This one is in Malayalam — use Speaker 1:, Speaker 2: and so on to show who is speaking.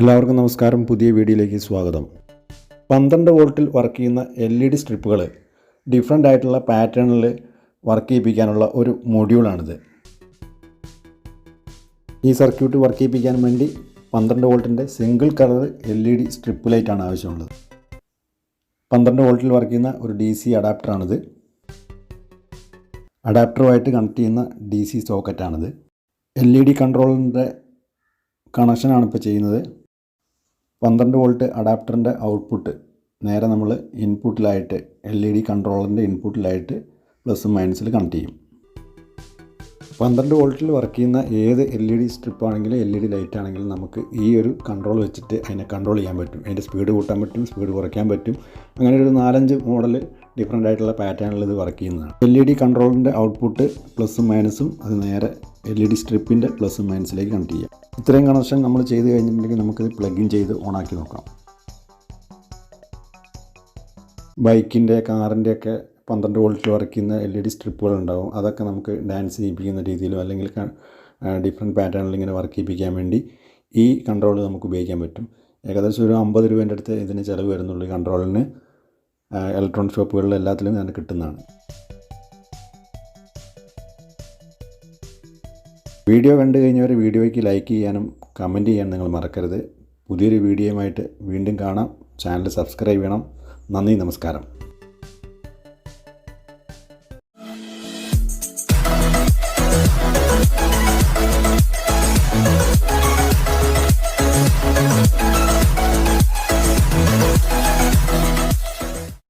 Speaker 1: എല്ലാവർക്കും നമസ്കാരം. പുതിയ വീഡിയോയിലേക്ക് സ്വാഗതം. 12 വോൾട്ടിൽ വർക്ക് ചെയ്യുന്ന LED സ്ട്രിപ്പുകൾ ഡിഫറെൻ്റ് ആയിട്ടുള്ള പാറ്റേണിൽ വർക്ക് ചെയ്യിപ്പിക്കാനുള്ള ഒരു മൊഡ്യൂളാണിത്. ഈ സർക്യൂട്ട് വർക്ക് ചെയ്യിപ്പിക്കാൻ വേണ്ടി 12 വോൾട്ടിൻ്റെ സിംഗിൾ കളർ LED സ്ട്രിപ്പ് ലൈറ്റാണ് ആവശ്യമുള്ളത്. 12 വോൾട്ടിൽ വർക്ക് ചെയ്യുന്ന ഒരു DC അഡാപ്റ്ററാണിത്. അഡാപ്റ്ററുമായിട്ട് കണക്ട് ചെയ്യുന്ന DC സോക്കറ്റാണിത്. LED കൺട്രോളിൻ്റെ കണക്ഷനാണ് ഇപ്പോൾ ചെയ്യുന്നത്. 12 വോൾട്ട് അഡാപ്റ്ററിൻ്റെ ഔട്ട്പുട്ട് നേരെ നമ്മൾ ഇൻപുട്ടിലായിട്ട് LED കൺട്രോളറിൻ്റെ ഇൻപുട്ടിലായിട്ട് പ്ലസും മൈനസിൽ കണക്ട് ചെയ്യും. 12 വോൾട്ടിൽ വർക്ക് ചെയ്യുന്ന ഏത് LED സ്ട്രിപ്പാണെങ്കിലും LED ലൈറ്റ് ആണെങ്കിലും നമുക്ക് ഈ ഒരു കൺട്രോൾ വെച്ചിട്ട് അതിനെ കൺട്രോൾ ചെയ്യാൻ പറ്റും. അതിൻ്റെ സ്പീഡ് കൂട്ടാൻ പറ്റും, സ്പീഡ് കുറയ്ക്കാൻ പറ്റും. അങ്ങനെ ഒരു 4-5 മോഡൽ ഡിഫറെൻ്റ് ആയിട്ടുള്ള പാറ്റേണിൽ ഇത് വർക്ക് ചെയ്യുന്നതാണ്. LED കൺട്രോളിൻ്റെ ഔട്ട്പുട്ട് പ്ലസും മൈനസും അത് നേരെ LED സ്ട്രിപ്പിൻ്റെ പ്ലസും മൈനസിലേക്ക് കണക്ട് ചെയ്യാം. ഇത്രയും കണക്ഷൻ നമ്മൾ ചെയ്ത് കഴിഞ്ഞിട്ടുണ്ടെങ്കിൽ നമുക്കിത് പ്ലഗ് ഇൻ ചെയ്ത് ഓണാക്കി നോക്കാം. ബൈക്കിൻ്റെ കാറിൻ്റെയൊക്കെ 12 വോൾട്ടിൽ വർക്ക് ചെയ്യുന്ന LED സ്ട്രിപ്പുകൾ ഉണ്ടാകും. അതൊക്കെ നമുക്ക് ഡാൻസ് ചെയ്യിപ്പിക്കുന്ന രീതിയിലോ അല്ലെങ്കിൽ ഡിഫറെൻറ്റ് പാറ്റേണിൽ ഇങ്ങനെ വർക്ക് ചെയ്യിപ്പിക്കാൻ വേണ്ടി ഈ കൺട്രോൾ നമുക്ക് ഉപയോഗിക്കാൻ പറ്റും. ഏകദേശം ഒരു 50 രൂപേൻ്റെ അടുത്ത് ഇതിന് ചിലവ് വരുന്നുള്ളൂ. ഈ കൺട്രോളിന് ഇലക്ട്രോണിക് ഷോപ്പുകളിൽ എല്ലാത്തിലും തന്നെ കിട്ടുന്നതാണ്. വീഡിയോ കണ്ടു കഴിഞ്ഞവർ വീഡിയോയ്ക്ക് ലൈക്ക് ചെയ്യാനും കമൻറ്റ് ചെയ്യാനും നിങ്ങൾ മറക്കരുത്. പുതിയൊരു വീഡിയോയുമായിട്ട് വീണ്ടും കാണാം. ചാനൽ സബ്സ്ക്രൈബ് ചെയ്യണം. നന്ദി, നമസ്കാരം.